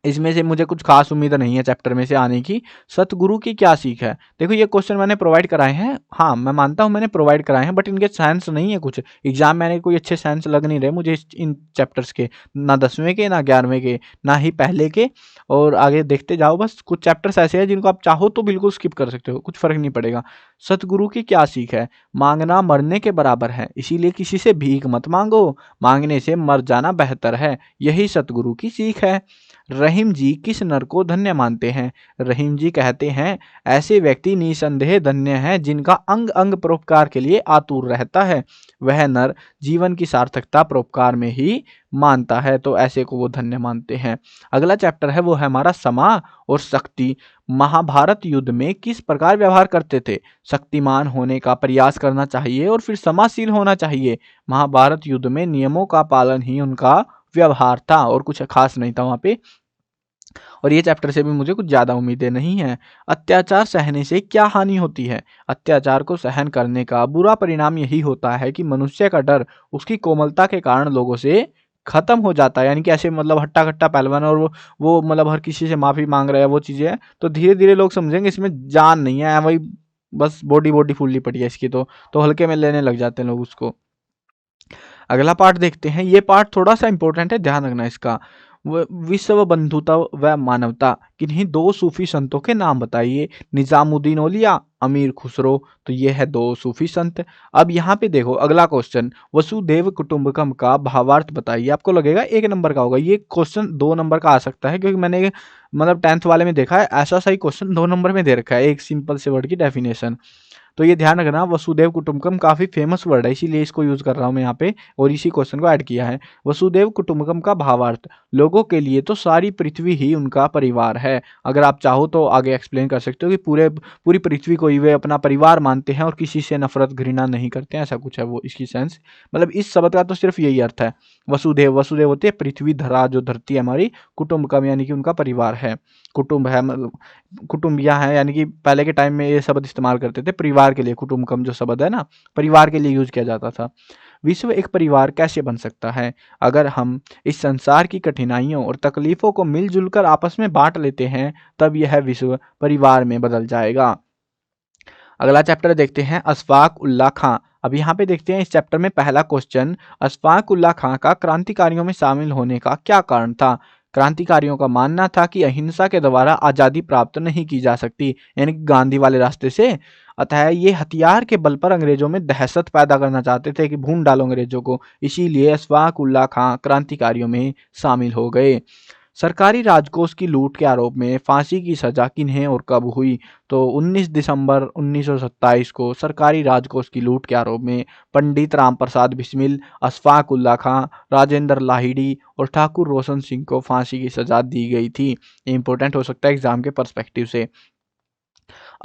इसमें से मुझे कुछ खास उम्मीद नहीं है चैप्टर में से आने की। सतगुरु की क्या सीख है? देखो ये क्वेश्चन मैंने प्रोवाइड कराए हैं, हाँ मैं मानता हूँ मैंने प्रोवाइड कराए हैं, बट इनके सेंस नहीं है कुछ, एग्जाम में कोई अच्छे सेंस लग नहीं रहे मुझे इन चैप्टर्स के, ना 10वें के, ना 11वें के, ना ही पहले के। और आगे देखते जाओ, बस कुछ चैप्टर्स ऐसे हैं जिनको आप चाहो तो बिल्कुल स्किप कर सकते हो, कुछ फर्क नहीं पड़ेगा। सतगुरु की क्या सीख है? मांगना मरने के बराबर है, इसीलिए किसी से भीख मत मांगो, मांगने से मर जाना बेहतर है, यही सतगुरु की सीख है। रहीम जी किस नर को धन्य मानते हैं? रहीम जी कहते हैं, ऐसे व्यक्ति निसंदेह धन्य हैं जिनका अंग अंग परोपकार के लिए आतुर रहता है। वह नर जीवन की सार्थकता परोपकार में ही मानता है, तो ऐसे को वो धन्य मानते हैं। अगला चैप्टर है वो है हमारा समा और शक्ति। महाभारत युद्ध में किस प्रकार व्यवहार करते थे? शक्तिमान होने का प्रयास करना चाहिए और फिर समाशील होना चाहिए। महाभारत युद्ध में नियमों का पालन ही उनका व्यवहार था और कुछ खास नहीं था वहां पे। और ये चैप्टर से भी मुझे कुछ ज़्यादा उम्मीदें नहीं है। अत्याचार सहने से क्या हानि होती है? अत्याचार को सहन करने का बुरा परिणाम यही होता है कि मनुष्य का डर उसकी कोमलता के कारण लोगों से खत्म हो जाता है। यानी कि ऐसे मतलब हट्टा-कट्टा पहलवान और वो मतलब हर किसी से माफ़ी माँग रहा है, वो चीज़ें हैं, तो धीरे-धीरे लोग समझेंगे इसमें जान नहीं है, वही बस बॉडी फूली पड़ी है इसकी, तो हल्के में लेने लग जाते हैं लोग उसको। अगला पार्ट देखते हैं। ये पार्ट थोड़ा सा इंपॉर्टेंट है, ध्यान रखना इसका। विश्व बंधुता व मानवता, किन्हीं दो सूफी संतों के नाम बताइए। निजामुद्दीन औलिया, अमीर खुसरो। तो ये है दो सूफी संत। अब यहाँ पे देखो अगला क्वेश्चन, वसुदेव कुटुंबकम का भावार्थ बताइए। आपको लगेगा 1 नंबर का होगा, ये क्वेश्चन 2 नंबर का आ सकता है, क्योंकि मैंने मतलब 10th वाले में देखा है ऐसा सही क्वेश्चन 2 नंबर में दे रखा है, एक सिंपल से वर्ड की डेफिनेशन। तो ये ध्यान रखना, वसुदेव कुटुंबकम काफी फेमस वर्ड है, इसीलिए इसको यूज कर रहा हूं मैं यहाँ पे और इसी क्वेश्चन को ऐड किया है। वसुदेव कुटुंबकम का भावार्थ, लोगों के लिए तो सारी पृथ्वी ही उनका परिवार है। अगर आप चाहो तो आगे एक्सप्लेन कर सकते हो कि पूरी पृथ्वी को ही वे अपना परिवार मानते हैं और किसी से नफरत घृणा नहीं करते हैं, ऐसा कुछ है वो इसकी सेंस। मतलब इस शब्द का तो सिर्फ यही अर्थ है। वसुदेव, वसुदेव होते हैं पृथ्वी, धरा जो धरती है हमारी, कुटुंबकम यानी कि उनका परिवार है, कुटुंब है मतलब कुटुंबिया है, यानी कि पहले के टाइम में ये शब्द इस्तेमाल करते थे परिवार के लिए। कुटुंबकम जो शब्द है ना, परिवार के लिए यूज किया जाता था। विश्व एक परिवार कैसे बन सकता है? अगर हम इस संसार की कठिनाइयों और तकलीफों को मिलजुल कर आपस में बांट लेते हैं, तब यह विश्व परिवार में बदल जाएगा। अगला चैप्टर देखते हैं, अशफाक उल्लाह खां। अब यहाँ पे देखते हैं इस चैप्टर में पहला क्वेश्चन, अशफाक उल्लाह खां का क्रांतिकारियों में शामिल होने का क्या कारण था? क्रांतिकारियों का मानना था कि अहिंसा के द्वारा आज़ादी प्राप्त नहीं की जा सकती, यानी कि गांधी वाले रास्ते से। अतः ये हथियार के बल पर अंग्रेजों में दहशत पैदा करना चाहते थे कि भून डालो अंग्रेजों को, इसीलिए अशफाक उल्लाह खां क्रांतिकारियों में शामिल हो गए। सरकारी राजकोष की लूट के आरोप में फांसी की सजा किन्हें और कब हुई? तो 19 दिसंबर 1927 को सरकारी राजकोष की लूट के आरोप में पंडित राम प्रसाद बिस्मिल, अशफाक उल्लाह खां, राजेंद्र लाहिड़ी और ठाकुर रोशन सिंह को फांसी की सजा दी गई थी। इंपॉर्टेंट हो सकता है एग्जाम के पर्सपेक्टिव से।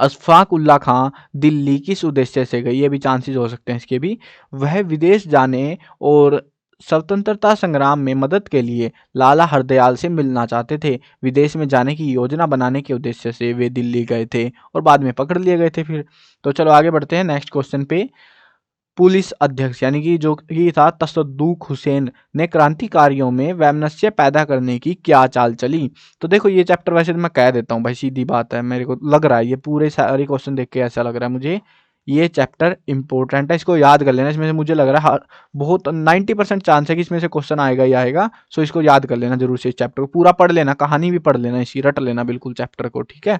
अशफाक उल्लाह खां दिल्ली किस उद्देश्य से गई, ये भी चांसेस हो सकते हैं इसके भी। वह विदेश जाने और स्वतंत्रता संग्राम में मदद के लिए लाला हरदयाल से मिलना चाहते थे। विदेश में जाने की योजना बनाने के उद्देश्य से वे दिल्ली गए थे और बाद में पकड़ लिए गए थे फिर। तो चलो आगे बढ़ते हैं नेक्स्ट क्वेश्चन पे। पुलिस अध्यक्ष यानी कि जो ये था तसद्दुक हुसैन ने क्रांतिकारियों में वैमनस्य पैदा करने की क्या चाल चली? तो देखो ये चैप्टर वैसे तो मैं कह देता हूँ भाई, सीधी बात है, मेरे को लग रहा है ये पूरे सारे क्वेश्चन देख के ऐसा लग रहा है मुझे ये चैप्टर इंपॉर्टेंट है, इसको याद कर लेना। इसमें से मुझे लग रहा है बहुत 90% चांस है कि इसमें से क्वेश्चन आएगा ही आएगा। सो इसको याद कर लेना जरूर से, इस चैप्टर को पूरा पढ़ लेना, कहानी भी पढ़ लेना, इसी रट लेना बिल्कुल चैप्टर को, ठीक है।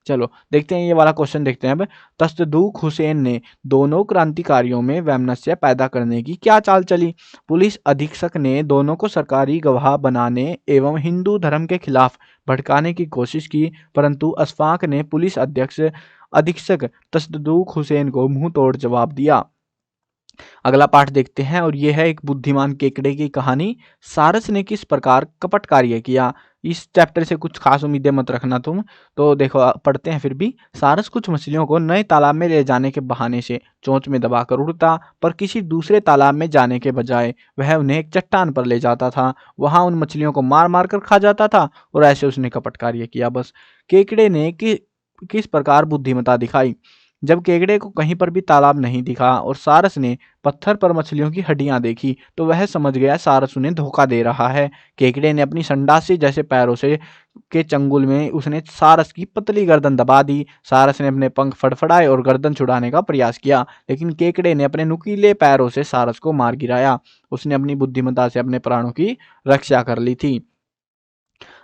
चलो देखते हैं ये वाला क्वेश्चन देखते हैं अब। तसद्दुक हुसैन ने दोनों क्रांतिकारियों में वैमनस्य पैदा करने की क्या चाल चली? पुलिस अधीक्षक ने दोनों को सरकारी गवाह बनाने एवं हिंदू धर्म के खिलाफ भड़काने की कोशिश की, परंतु अशफाक ने पुलिस अधीक्षक तसद्दुक हुसैन को मुंह तोड़ जवाब दिया। अगला पाठ देखते हैं और यह है एक बुद्धिमान केकड़े की कहानी। सारस ने किस प्रकार कपट कार्य किया? इस चैप्टर से कुछ खास उम्मीदें मत रखना तुम। तो देखो पढ़ते हैं फिर भी। सारस कुछ मछलियों को नए तालाब में ले जाने के बहाने से चोंच में दबाकर उड़ता, पर किसी दूसरे तालाब में जाने के बजाय वह उन्हें एक चट्टान पर ले जाता था। वहां उन मछलियों को मार मार कर खा जाता था और ऐसे उसने कपट कार्य किया। बस केकड़े ने किस प्रकार बुद्धिमता दिखाई? जब केकड़े को कहीं पर भी तालाब नहीं दिखा और सारस ने पत्थर पर मछलियों की हड्डियां देखी, तो वह समझ गया सारस उन्हें धोखा दे रहा है। केकड़े ने अपनी संडासी जैसे पैरों से के चंगुल में उसने सारस की पतली गर्दन दबा दी। सारस ने अपने पंख फड़फड़ाए और गर्दन छुड़ाने का प्रयास किया, लेकिन केकड़े ने अपने नुकीले पैरों से सारस को मार गिराया। उसने अपनी बुद्धिमत्ता से अपने प्राणों की रक्षा कर ली थी।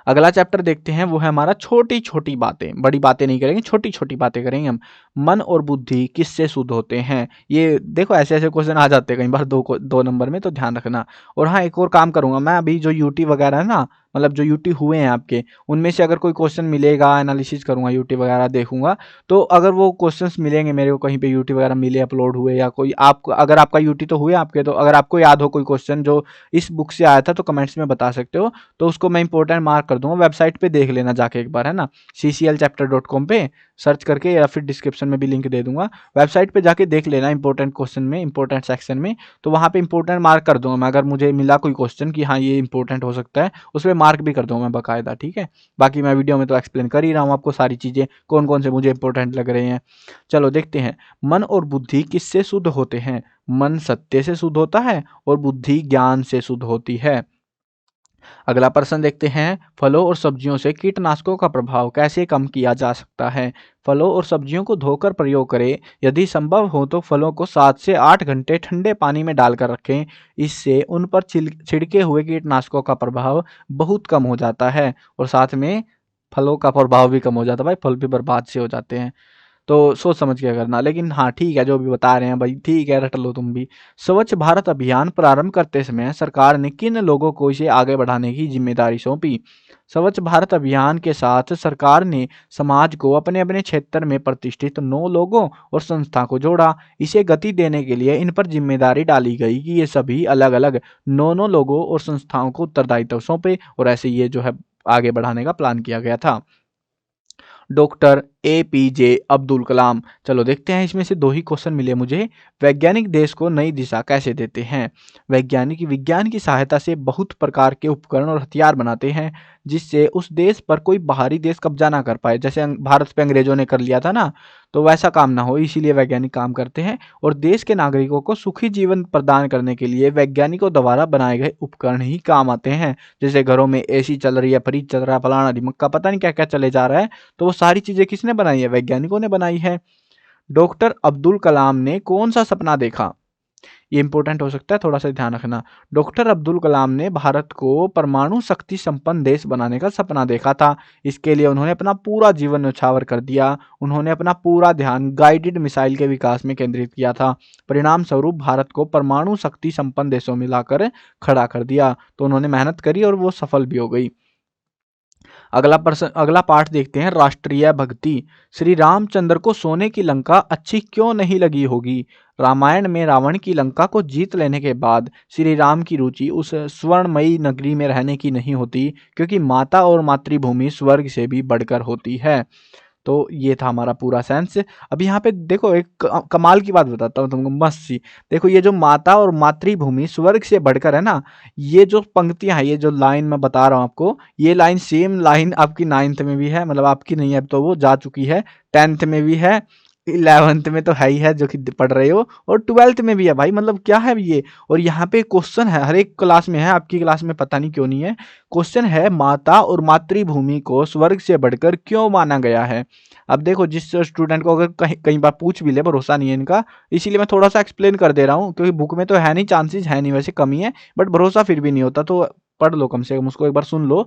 अगला चैप्टर देखते हैं, वो है हमारा छोटी छोटी बातें। बड़ी बातें नहीं करेंगे, छोटी छोटी बातें करेंगे हम। मन और बुद्धि किससे शुद्ध होते हैं? ये देखो ऐसे ऐसे क्वेश्चन आ जाते हैं कई बार दो नंबर में, तो ध्यान रखना। और हाँ एक और काम करूंगा मैं, अभी जो यूटी वगैरह है ना, मतलब जो यूटी हुए हैं आपके, उनमें से अगर कोई क्वेश्चन मिलेगा, एनालिसिस करूंगा, यूटी वगैरह देखूंगा, तो अगर वो क्वेश्चंस मिलेंगे मेरे को कहीं पे यूटी वगैरह मिले, अपलोड हुए, या कोई आपको अगर आपका यूटी तो हुए आपके, तो अगर आपको याद हो कोई क्वेश्चन जो इस बुक से आया था तो कमेंट्स में बता सकते हो, तो उसको मैं इंपॉर्टेंट मार्क कर दूंगा। वेबसाइट पे देख लेना जाके एक बार, है ना, cclchapter.com पे सर्च करके, या फिर डिस्क्रिप्शन डिस्क्रिप्शन में भी लिंक दे दूंगा, वेबसाइट पे जाके देख लेना इंपॉर्टेंट क्वेश्चन में, इंपॉर्टेंट सेक्शन में, तो वहाँ पे इंपॉर्टेंट मार्क कर दूंगा मैं। अगर मुझे मिला कोई क्वेश्चन कि हाँ ये इंपॉर्टेंट हो सकता है, उस पर मार्क भी कर दूंगा मैं बाकायदा, ठीक है। बाकी मैं वीडियो में तो एक्सप्लेन कर ही रहा हूँ आपको सारी चीज़ें, कौन कौन से मुझे इंपॉर्टेंट लग रहे हैं। चलो देखते हैं, मन और बुद्धि किससे शुद्ध होते हैं? मन सत्य से शुद्ध होता है और बुद्धि ज्ञान से शुद्ध होती है। अगला प्रश्न देखते हैं, फलों और सब्जियों से कीटनाशकों का प्रभाव कैसे कम किया जा सकता है? फलों और सब्जियों को धोकर प्रयोग करें, यदि संभव हो तो फलों को 7 से 8 घंटे ठंडे पानी में डालकर रखें, इससे उन पर छिड़के हुए कीटनाशकों का प्रभाव बहुत कम हो जाता है और साथ में फलों का प्रभाव भी कम हो जाता है, भाई फल भी बर्बाद से हो जाते हैं। तो सोच समझ के करना, लेकिन हाँ ठीक है, जो भी बता रहे हैं भाई ठीक है, रट लो तुम भी। स्वच्छ भारत अभियान प्रारंभ करते समय सरकार ने किन लोगों को इसे आगे बढ़ाने की जिम्मेदारी सौंपी? स्वच्छ भारत अभियान के साथ सरकार ने समाज को अपने अपने क्षेत्र में प्रतिष्ठित 9 लोगों और संस्था को जोड़ा। इसे गति देने के लिए इन पर जिम्मेदारी डाली गई कि ये सभी अलग अलग 9 लोगों और संस्थाओं को उत्तरदायित्व सौंपे और ऐसे ये जो है आगे बढ़ाने का प्लान किया गया था। Doctor APJ Abdul Kalam. चलो देखते हैं, इसमें से 2 ही क्वेश्चन मिले मुझे। वैज्ञानिक देश को नई दिशा कैसे देते हैं? वैज्ञानिक विज्ञान की सहायता से बहुत प्रकार के उपकरण और हथियार बनाते हैं जिससे उस देश पर कोई बाहरी देश कब्जा ना कर पाए। जैसे भारत पे अंग्रेजों ने कर लिया था ना, तो वैसा काम ना हो, इसीलिए वैज्ञानिक काम करते हैं। और देश के नागरिकों को सुखी जीवन प्रदान करने के लिए वैज्ञानिकों द्वारा बनाए गए उपकरण ही काम आते हैं। जैसे घरों में AC चल रही है, फ्रिज चल रहा है, फलाना ढिमक्का पता नहीं क्या क्या चले जा रहा है, तो वो सारी चीजें किसने बनाई है? वैज्ञानिकों ने बनाई है। डॉक्टर अब्दुल कलाम ने कौन सा सपना देखा? ये इंपॉर्टेंट हो सकता है, थोड़ा सा ध्यान रखना। डॉक्टर अब्दुल कलाम ने भारत को परमाणु शक्ति संपन्न देश बनाने का सपना देखा था। इसके लिए उन्होंने अपना पूरा जीवन न्यौछावर कर दिया। उन्होंने अपना पूरा ध्यान गाइडेड मिसाइल के विकास में केंद्रित किया था। परिणाम स्वरूप भारत को परमाणु शक्ति संपन्न देशों में लाकर खड़ा कर दिया। तो उन्होंने मेहनत करी और वो सफल भी हो गई। अगला पाठ देखते हैं, राष्ट्रीय भक्ति। श्री रामचंद्र को सोने की लंका अच्छी क्यों नहीं लगी होगी? रामायण में रावण की लंका को जीत लेने के बाद श्री राम की रुचि उस स्वर्णमयी नगरी में रहने की नहीं होती, क्योंकि माता और मातृभूमि स्वर्ग से भी बढ़कर होती है। तो ये था हमारा पूरा सेंस। अब यहाँ पे देखो, एक कमाल की बात बताता हूँ तुमको, मस्त सी। देखो, ये जो माता और मातृभूमि स्वर्ग से बढ़कर है ना, ये जो पंक्तियां हैं, ये जो लाइन मैं बता रहा हूँ आपको, ये लाइन सेम लाइन आपकी 9th में भी है, मतलब आपकी नहीं है अब तो वो जा चुकी है, 10th में भी है, 11th में तो है ही है जो कि पढ़ रहे हो, और 12th में भी है भाई। मतलब क्या है ये? और यहाँ पे क्वेश्चन है, हर एक क्लास में है, आपकी क्लास में पता नहीं क्यों नहीं है। क्वेश्चन है, माता और मातृभूमि को स्वर्ग से बढ़कर क्यों माना गया है? अब देखो, जिस स्टूडेंट को अगर कहीं कई बार पूछ भी ले, भरोसा नहीं है इनका, इसीलिए मैं थोड़ा सा एक्सप्लेन कर दे रहा हूँ, क्योंकि बुक में तो है नहीं, चांसेस है नहीं, वैसे कम ही है, बट भरोसा फिर भी नहीं होता, तो पढ़ लो, कम से कम उसको एक बार सुन लो,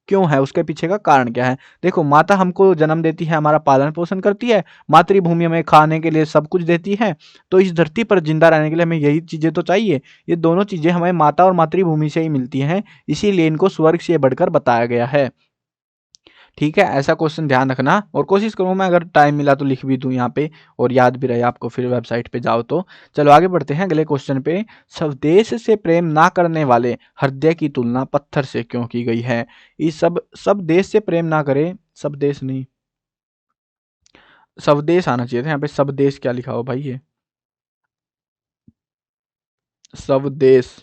क्यों है, उसके पीछे का कारण क्या है। देखो, माता हमको जन्म देती है, हमारा पालन पोषण करती है, मातृभूमि हमें खाने के लिए सब कुछ देती है, तो इस धरती पर जिंदा रहने के लिए हमें यही चीजें तो चाहिए। ये दोनों चीजें हमें माता और मातृभूमि से ही मिलती हैं, इसीलिए इनको स्वर्ग से बढ़कर बताया गया है। ठीक है, ऐसा क्वेश्चन ध्यान रखना, और कोशिश करूँ मैं अगर टाइम मिला तो लिख भी दूं यहाँ पे, और याद भी रहे आपको, फिर वेबसाइट पे जाओ तो। चलो आगे बढ़ते हैं अगले क्वेश्चन पे। स्वदेश से प्रेम ना करने वाले हृदय की तुलना पत्थर से क्यों की गई है? इस सब देश से प्रेम ना करे, सब देश नहीं, स्वदेश आना चाहिए था यहाँ पे। सब देश क्या लिखा हो भाई, ये स्वदेश।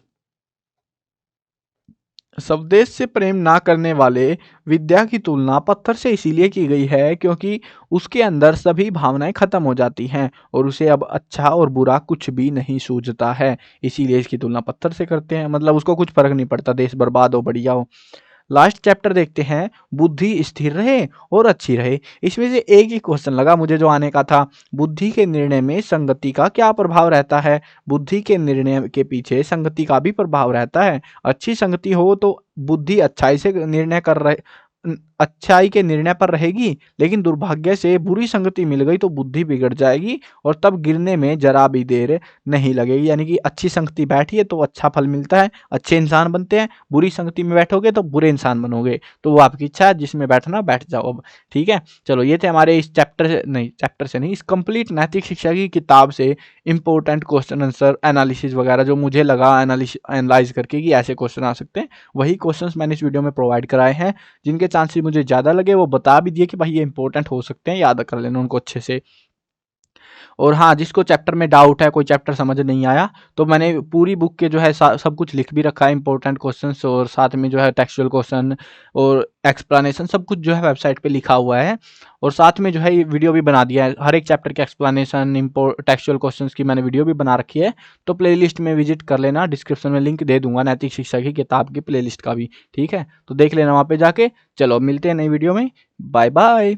स्वदेश से प्रेम ना करने वाले विद्या की तुलना पत्थर से इसीलिए की गई है क्योंकि उसके अंदर सभी भावनाएं खत्म हो जाती हैं और उसे अब अच्छा और बुरा कुछ भी नहीं सूझता है, इसीलिए इसकी तुलना पत्थर से करते हैं। मतलब उसको कुछ फर्क नहीं पड़ता, देश बर्बाद हो बढ़िया हो। लास्ट चैप्टर देखते हैं, बुद्धि स्थिर रहे और अच्छी रहे। इसमें से एक ही क्वेश्चन लगा मुझे जो आने का था, बुद्धि के निर्णय में संगति का क्या प्रभाव रहता है? बुद्धि के निर्णय के पीछे संगति का भी प्रभाव रहता है। अच्छी संगति हो तो बुद्धि अच्छाई से निर्णय कर रहे, अच्छाई के निर्णय पर रहेगी, लेकिन दुर्भाग्य से बुरी संगति मिल गई तो बुद्धि बिगड़ जाएगी और तब गिरने में जरा भी देर नहीं लगेगी। यानी कि अच्छी संगति बैठी है तो अच्छा फल मिलता है, अच्छे इंसान बनते हैं, बुरी संगति में बैठोगे तो बुरे इंसान बनोगे। तो वो आपकी इच्छा है, जिसमें बैठना बैठ जाओ अब। ठीक है, चलो ये थे हमारे इस चैप्टर से नहीं, इस कंप्लीट नैतिक शिक्षा की किताब से इंपॉर्टेंट क्वेश्चन आंसर एनालिसिस वगैरह जो मुझे लगा एनालाइज करके कि ऐसे क्वेश्चन आ सकते हैं, वही क्वेश्चंस मैंने इस वीडियो में प्रोवाइड कराए हैं। जिनके चांसेस मुझे ज़्यादा लगे वो बता भी दिए कि भाई ये इंपॉर्टेंट हो सकते हैं, याद कर लेना उनको अच्छे से। और हाँ, जिसको चैप्टर में डाउट है, कोई चैप्टर समझ नहीं आया, तो मैंने पूरी बुक के जो है सब कुछ लिख भी रखा है, इंपॉर्टेंट क्वेश्चंस और साथ में जो है टेक्सचुअल क्वेश्चन और एक्सप्लेनेशन सब कुछ जो है वेबसाइट पे लिखा हुआ है। और साथ में जो है ये वीडियो भी बना दिया है, हर एक चैप्टर के एक्सप्लेनेशन टेक्सचुअल क्वेश्चंस की मैंने वीडियो भी बना रखी है। तो प्लेलिस्ट में विजिट कर लेना, डिस्क्रिप्शन में लिंक दे दूंगा नैतिक शिक्षा की किताब की प्लेलिस्ट का भी, ठीक है, तो देख लेना वहाँ पे जाके। चलो मिलते हैं नई वीडियो में, बाय बाय।